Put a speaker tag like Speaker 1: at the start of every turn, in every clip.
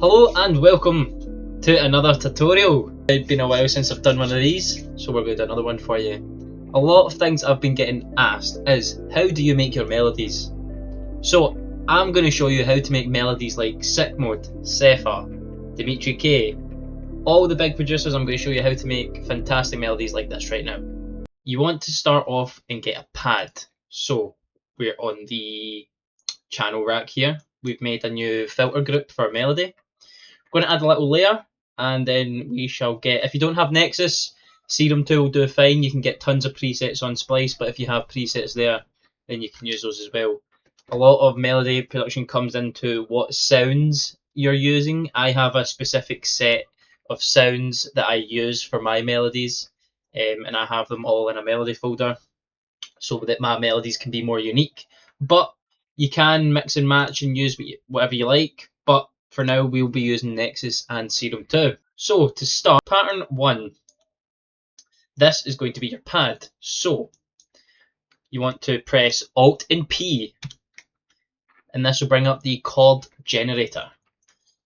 Speaker 1: Hello and welcome to another tutorial. It's been a while since I've done one of these, so we're going to do another one for you. A lot of things I've been getting asked is, how do you make your melodies? So I'm going to show you how to make melodies like Sick Mode, Cepha, Dimitri K. All the big producers, I'm going to show you how to make fantastic melodies like this right now. You want to start off and get a pad. So we're on the channel rack here. We've made a new filter group for melody. We're going to add a little layer, and then we shall get, if you don't have Nexus, Serum 2 will do fine. You can get tons of presets on Splice, but if you have presets there, then you can use those as well. A lot of melody production comes into what sounds you're using. I have a specific set of sounds that I use for my melodies, and I have them all in a melody folder so that my melodies can be more unique. But you can mix and match and use whatever you like, but for now we'll be using Nexus and Serum 2. So to start, pattern 1, this is going to be your pad. So you want to press Alt and P, and this will bring up the chord generator.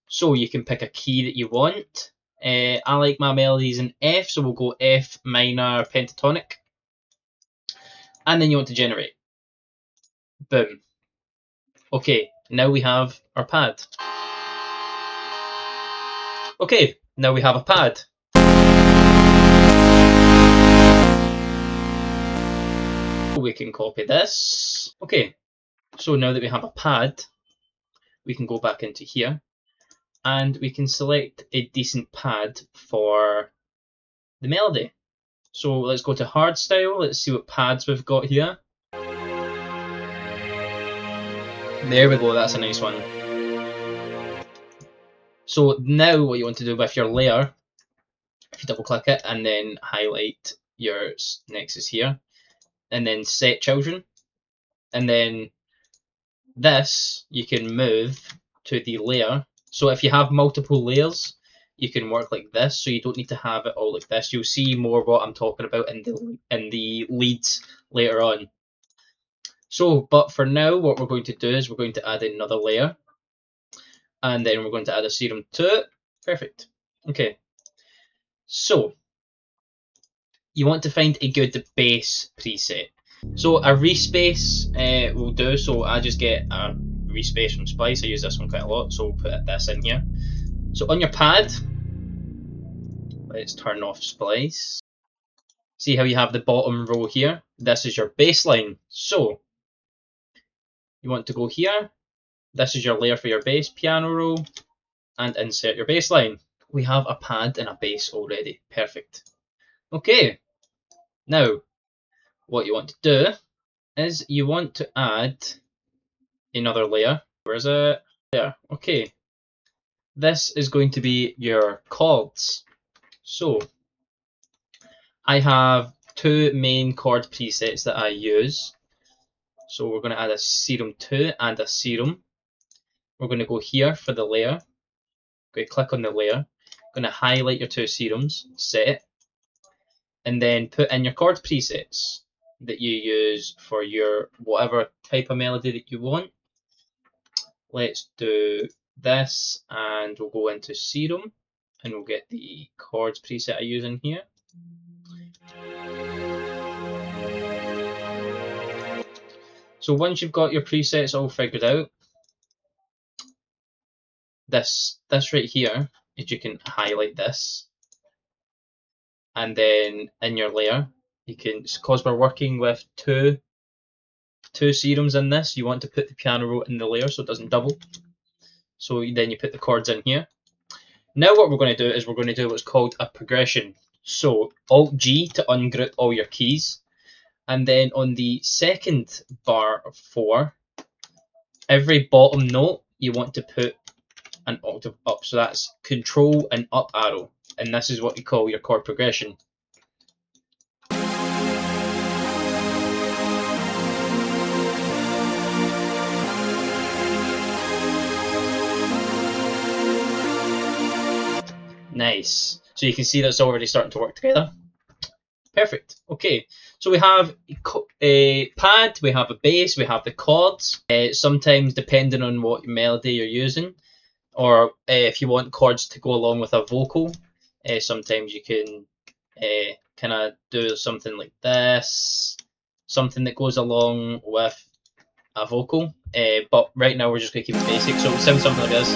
Speaker 1: So you can pick a key that you want. I like my melodies in F, so we'll go F minor pentatonic. And then you want to generate. Boom. Okay, now we have our pad. Okay, now we have a pad. We can copy this. Okay, so now that we have a pad, we can go back into here and we can select a decent pad for the melody. So let's go to hardstyle. Let's see what pads we've got here. There we go, that's a nice one. So now what you want to do with your layer, if you double click it and then highlight your Nexus here, and then set children, and then this you can move to the layer. So if you have multiple layers, you can work like this, so you don't need to have it all like this. You'll see more what I'm talking about in the leads later on. So, but for now, what we're going to do is we're going to add another layer, and then we're going to add a Serum 2. Perfect. Okay. So, you want to find a good bass preset. So a respace will do, so I just get a respace from Splice. I use this one quite a lot, so we'll put this in here. So on your pad, let's turn off Splice. See how you have the bottom row here? This is your bass line. So you want to go here. This is your layer for your bass piano roll, and insert your bass line. We have a pad and a bass already. Perfect. Okay. Now, what you want to do is you want to add another layer. Where is it? There. Okay. This is going to be your chords. So I have two main chord presets that I use. So we're going to add a Serum 2 and a Serum. We're going to go here for the layer. Going to click on the layer. Going to highlight your two Serums, set it, and then put in your chord presets that you use for your whatever type of melody that you want. Let's do this, and we'll go into Serum, and we'll get the chords preset I use in here. So once you've got your presets all figured out, this right here is, you can highlight this, and then in your layer you can, because we're working with two Serums in this, you want to put the piano roll in the layer so it doesn't double. So then you put the chords in here. Now what we're going to do is we're going to do what's called a progression. So Alt G to ungroup all your keys, and then on the second bar of 4, every bottom note you want to put an octave up. So that's Control and up arrow, and this is what we call your chord progression. Nice. So you can see that's already starting to work together. Perfect. Okay, so we have a pad, we have a bass, we have the chords. Sometimes, depending on what melody you're using, or if you want chords to go along with a vocal, sometimes you can kind of do something like this, something that goes along with a vocal. But right now we're just going to keep it basic, so it sounds something like this,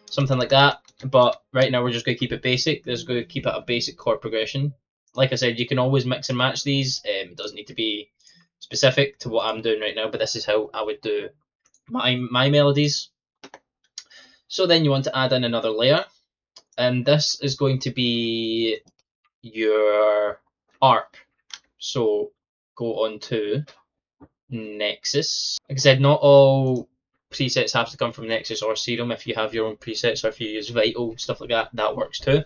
Speaker 1: something like that. But right now we're just going to keep it basic. This is going to keep it a basic chord progression. Like I said, you can always mix and match these. It doesn't need to be specific to what I'm doing right now, but this is how I would do my melodies. So then you want to add in another layer, and this is going to be your ARP. So go on to Nexus. Like I said, not all presets have to come from Nexus or Serum. If you have your own presets, or if you use Rydo, stuff like that, that works too.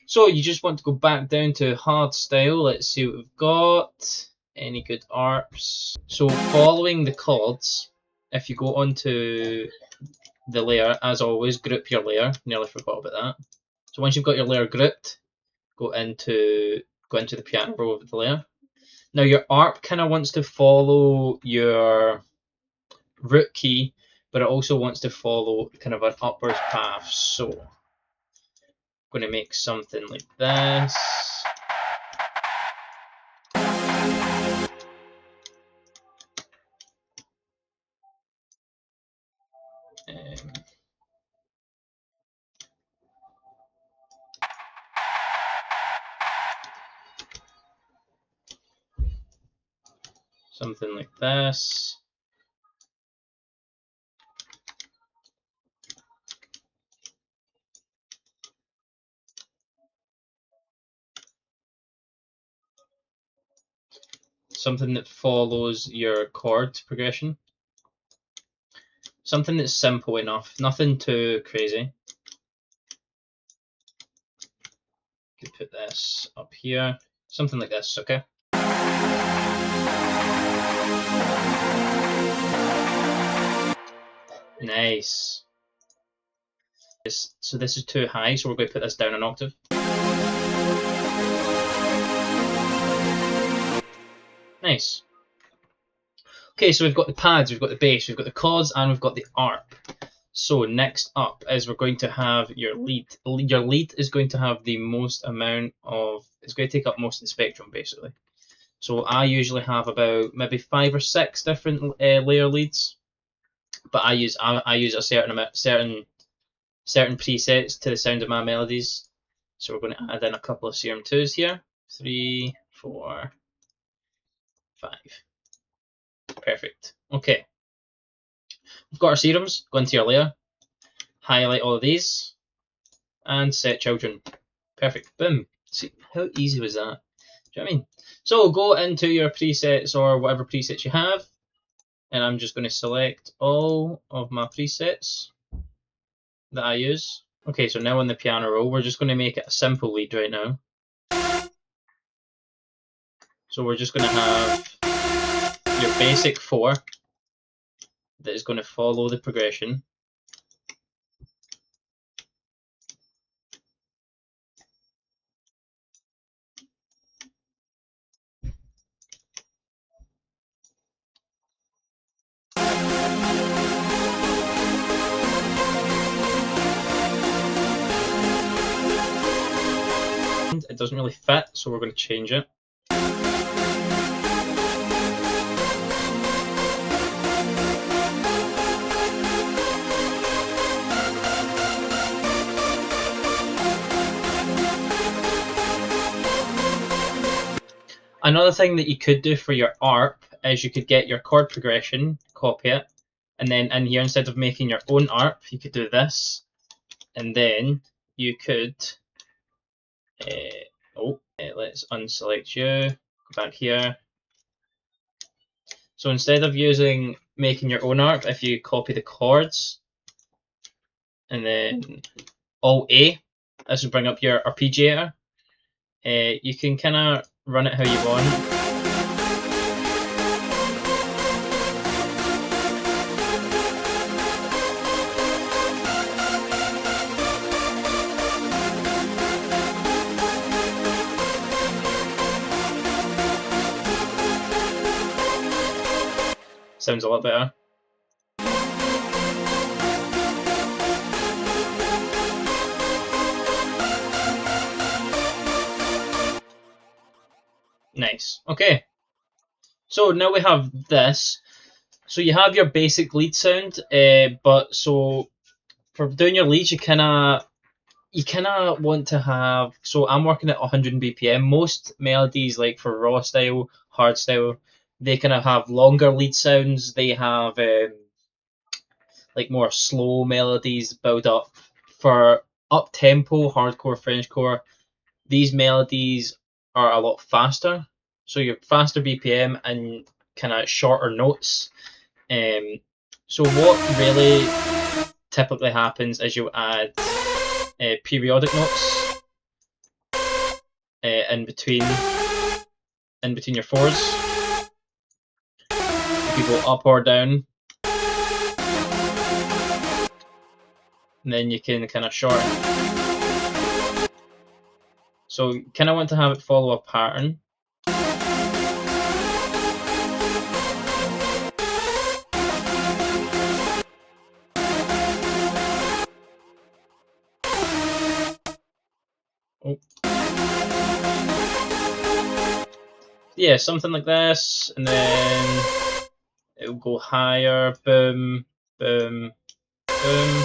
Speaker 1: So you just want to go back down to hardstyle. Let's see what we've got. Any good ARPs? So following the chords, if you go onto the layer, as always, group your layer. Nearly forgot about that. So once you've got your layer grouped, go into the piano roll of the layer. Now your ARP kind of wants to follow your root key, but it also wants to follow kind of an upwards path. So I'm going to make something like this. Something like this. Something that follows your chord progression. Something that's simple enough, nothing too crazy. You could put this up here, something like this, okay? Nice. So this is too high, so we're going to put this down an octave. Nice. Okay, so we've got the pads, we've got the bass, we've got the chords, and we've got the ARP. So next up is we're going to have your lead. Your lead is going to have the most amount of, it's going to take up most of the spectrum basically. So I usually have about maybe 5 or 6 different layer leads, but I use a certain amount, certain presets to the sound of my melodies. So we're going to add in a couple of Serum 2s here. 3, 4, 5. Perfect. Okay. We've got our serums. Go into your layer, highlight all of these, and set children. Perfect. Boom. See, how easy was that? Do you know what I mean? So go into your presets or whatever presets you have, and I'm just going to select all of my presets that I use. Okay, so now on the piano roll, we're just going to make it a simple lead right now. So we're just going to have your basic 4 that is going to follow the progression. It doesn't really fit, so we're going to change it. Another thing that you could do for your ARP is you could get your chord progression, copy it, and then in here, instead of making your own ARP, you could do this, and then you could, let's unselect you, go back here. So instead of making your own ARP, if you copy the chords, and then Alt A, this will bring up your Arpeggiator. You can kind of run it how you want. Sounds a lot better. Nice. Okay. So now we have this. So you have your basic lead sound, but so for doing your leads, you kinda want to have. So I'm working at 100 BPM. Most melodies, like for raw style, hard style, they kind of have longer lead sounds. They have like more slow melodies build up. For up tempo, hardcore, Frenchcore, these melodies are a lot faster. So you're faster BPM and kind of shorter notes. Um, so what really typically happens is you'll add periodic notes in between your fours. You could go up or down, and then you can kind of shorten. So you kind of want to have it follow a pattern. Oh. Yeah, something like this, and then it'll go higher, boom, boom, boom.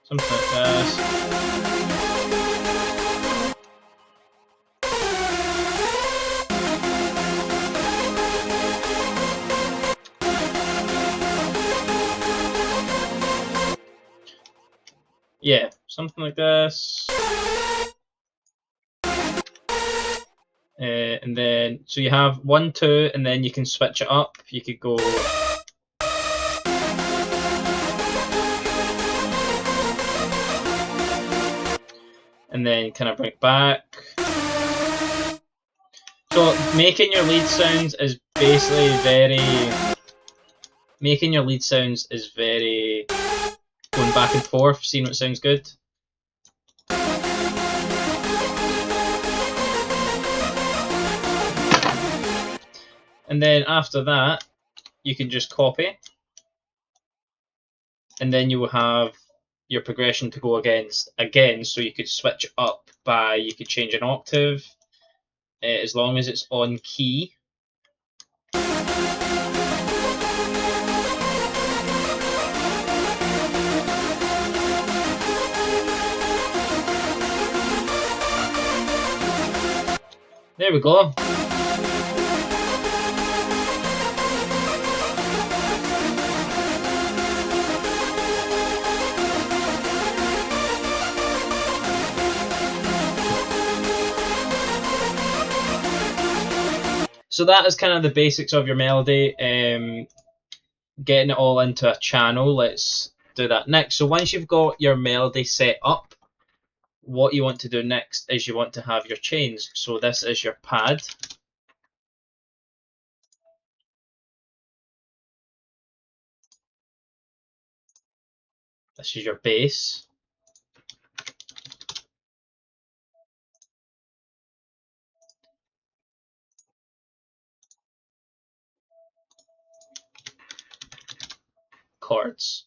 Speaker 1: Something like this. Yeah, something like this. And then, so you have 1, 2, and then you can switch it up. You could go. And then kind of bring it back. So making your lead sounds is basically very going back and forth, seeing what sounds good. And then after that, you can just copy, and then you will have your progression to go against again. So you could switch up by, you could change an octave, as long as it's on key. There we go. So that is kind of the basics of your melody. Getting it all into a channel. Let's do that next. So once you've got your melody set up, what you want to do next is you want to have your chains. So this is your pad. This is your bass. Chords.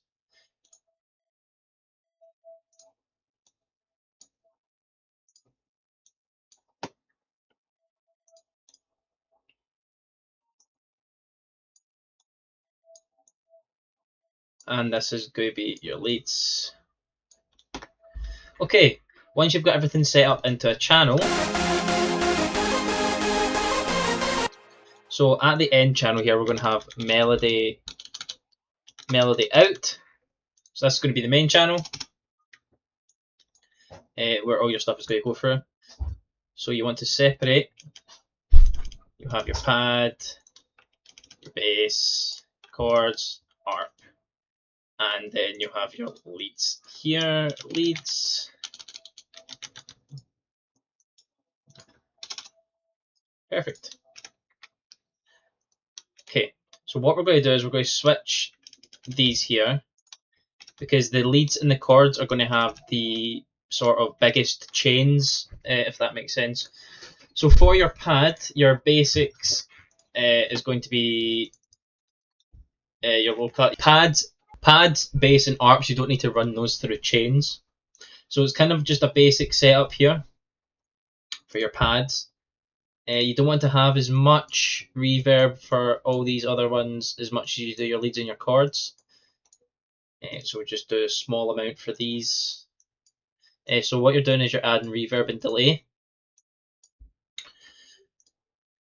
Speaker 1: And this is going to be your leads. Okay, once you've got everything set up into a channel, so at the end channel here, we're going to have melody out. So this is going to be the main channel, where all your stuff is going to go through. So you want to separate. You have your pad, your bass, chords, arp, and then you have your leads here. Leads. Perfect. Okay, so what we're going to do is we're going to switch these here, because the leads and the chords are going to have the sort of biggest chains, if that makes sense. So for your pad, your basics is going to be your low cut. Pads Pads, bass, and arps, you don't need to run those through chains. So it's kind of just a basic setup here for your pads. You don't want to have as much reverb for all these other ones as much as you do your leads and your chords. So we'll just do a small amount for these. So what you're doing is you're adding reverb and delay.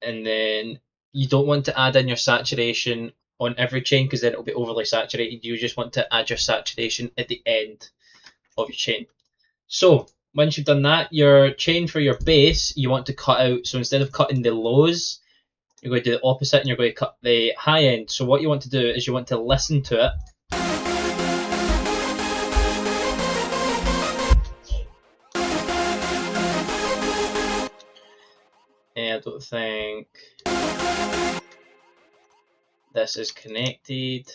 Speaker 1: And then you don't want to add in your saturation on every chain because then it'll be overly saturated. You just want to add your saturation at the end of your chain. So once you've done that, your chain for your bass, you want to cut out. So instead of cutting the lows, you're going to do the opposite and you're going to cut the high end. So what you want to do is you want to listen to it. I don't think this is connected.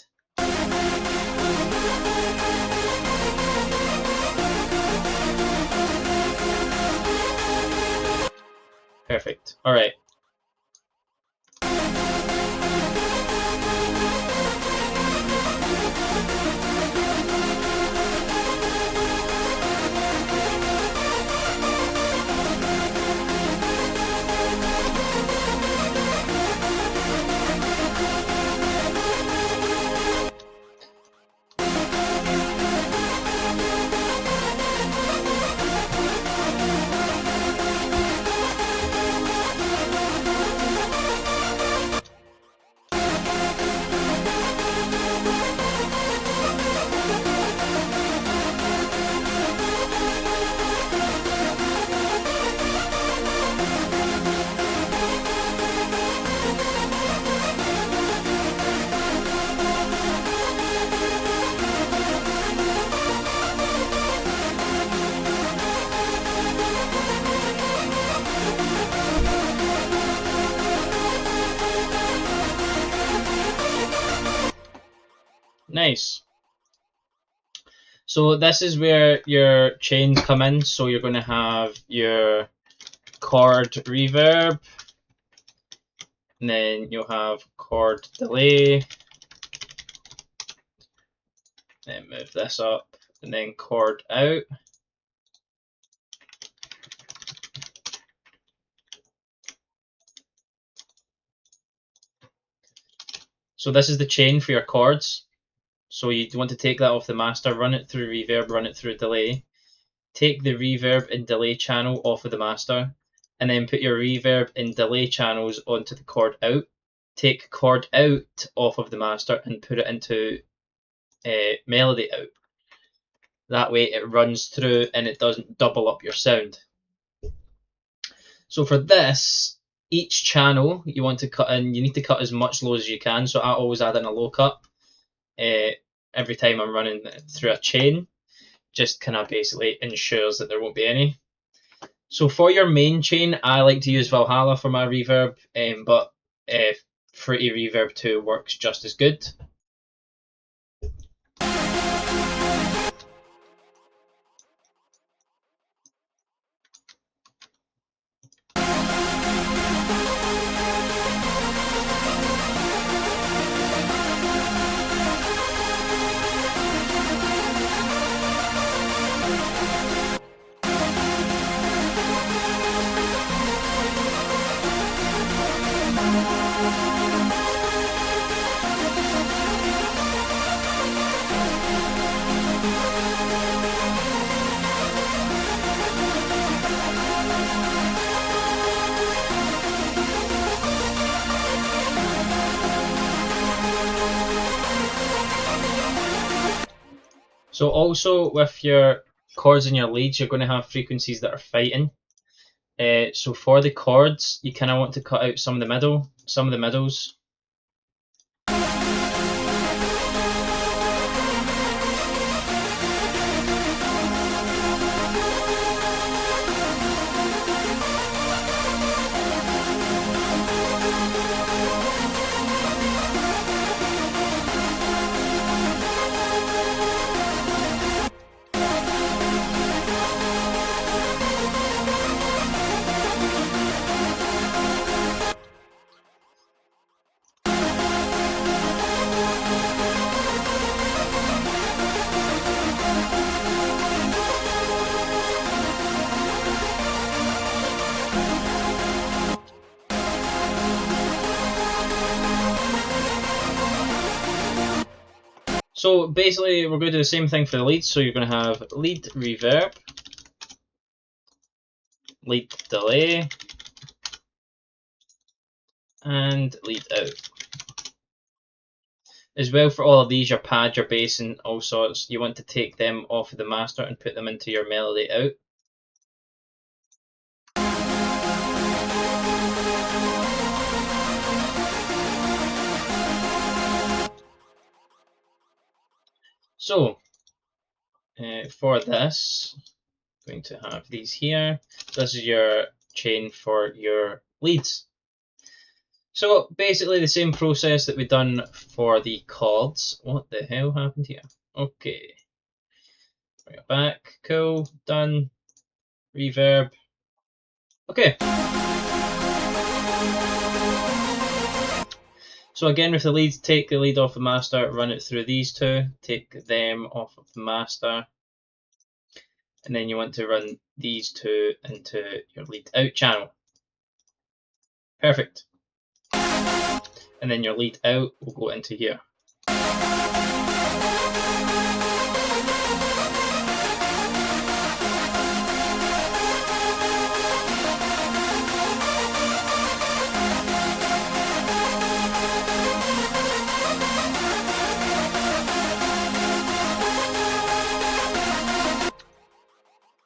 Speaker 1: Perfect. All right. Nice. So this is where your chains come in. So you're going to have your chord reverb, and then you'll have chord delay, then move this up, and then chord out. So this is the chain for your chords. So you want to take that off the master, run it through reverb, run it through delay, take the reverb and delay channel off of the master, and then put your reverb and delay channels onto the chord out. Take chord out off of the master and put it into melody out. That way it runs through and it doesn't double up your sound. So for this, each channel you want to cut in, you need to cut as much low as you can. So I always add in a low cut every time I'm running through a chain. Just kind of basically ensures that there won't be any. So for your main chain, I like to use Valhalla for my reverb, but Fruity Reverb 2 works just as good. So also with your chords and your leads, you're going to have frequencies that are fighting. So for the chords, you kind of want to cut out some of the middles. So basically we're going to do the same thing for the leads. So you're going to have lead reverb, lead delay, and lead out. As well, for all of these, your pad, your bass, and all sorts, you want to take them off of the master and put them into your melody out. So, for this, I'm going to have these here. This is your chain for your leads. So basically the same process that we've done for the chords. What the hell happened here? Okay. Bring it back. Cool. Done. Reverb. Okay. So again with the leads, take the lead off the master, run it through these two, take them off of the master, and then you want to run these two into your lead out channel. Perfect. And then your lead out will go into here.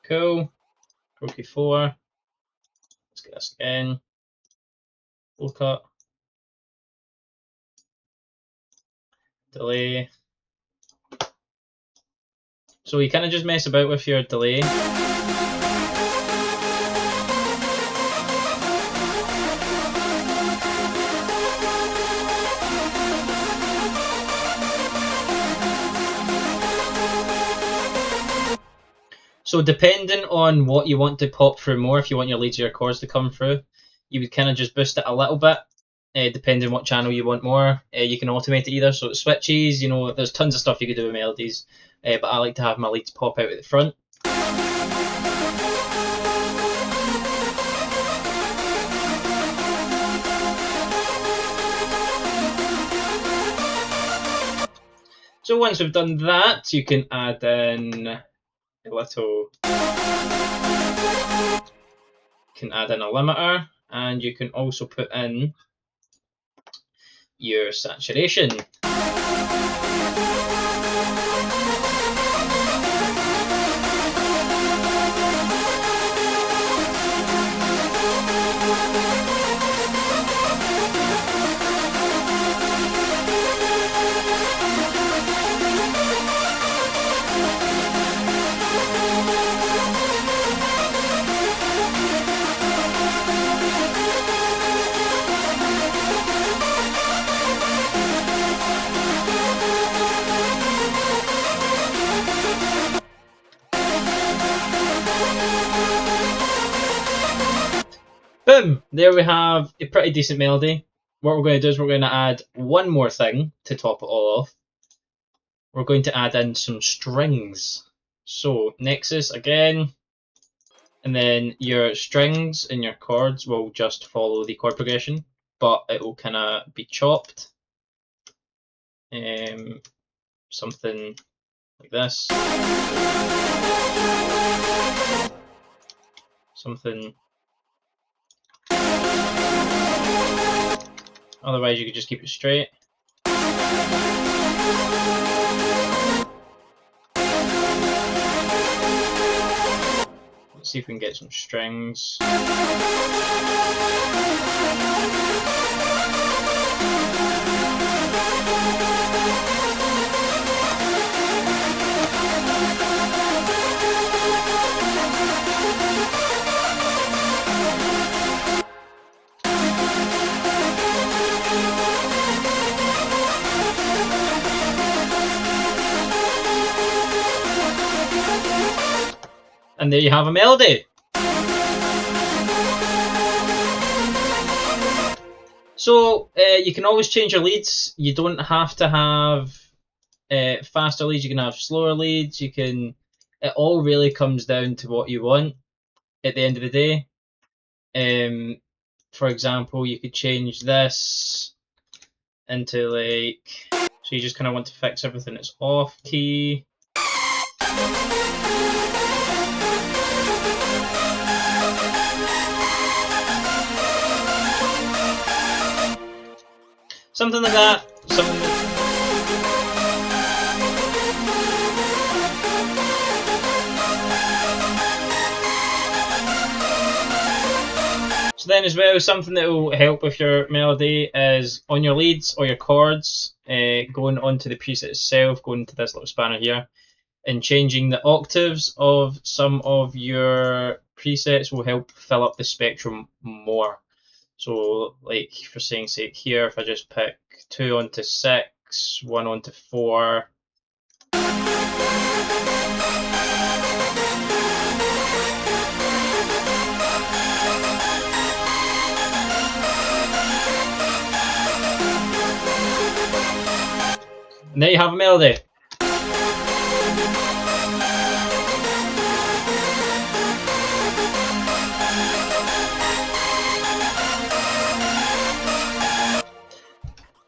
Speaker 1: Cool. Croaky 4. Let's get this again. Full cut. Delay. So you kind of just mess about with your delay. So depending on what you want to pop through more, if you want your leads or your chords to come through, you would kind of just boost it a little bit, depending on what channel you want more. You can automate it either, so it switches, you know, there's tons of stuff you could do with melodies, but I like to have my leads pop out at the front. So once we've done that, you can add in a little, limiter, and you can also put in your saturation. Boom! There we have a pretty decent melody. What we're going to do is we're going to add one more thing to top it all off. We're going to add in some strings. So Nexus again, and then your strings and your chords will just follow the chord progression, but it will kind of be chopped. Something like this. Something. Otherwise you could just keep it straight. Let's see if we can get some strings. And there you have a melody. So you can always change your leads. You don't have to have faster leads. You can have slower leads. You can. It all really comes down to what you want at the end of the day. For example, you could change this into like So you just kind of want to fix everything that's off key. Something like that. So then as well, something that will help with your melody is on your leads or your chords, going onto the preset itself, going to this little spanner here, and changing the octaves of some of your presets will help fill up the spectrum more. So like for saying sake here, if I just pick 2 onto 6, 1 onto 4, and there you have a melody.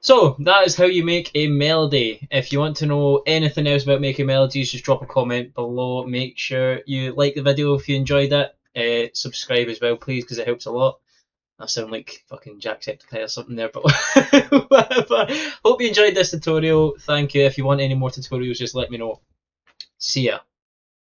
Speaker 1: So that is how you make a melody. If you want to know anything else about making melodies, just drop a comment below. Make sure you like the video if you enjoyed it. Subscribe as well, please, because it helps a lot. I sound like fucking Jacksepticeye or something there, but whatever. Hope you enjoyed this tutorial. Thank you. If you want any more tutorials, just let me know. See ya.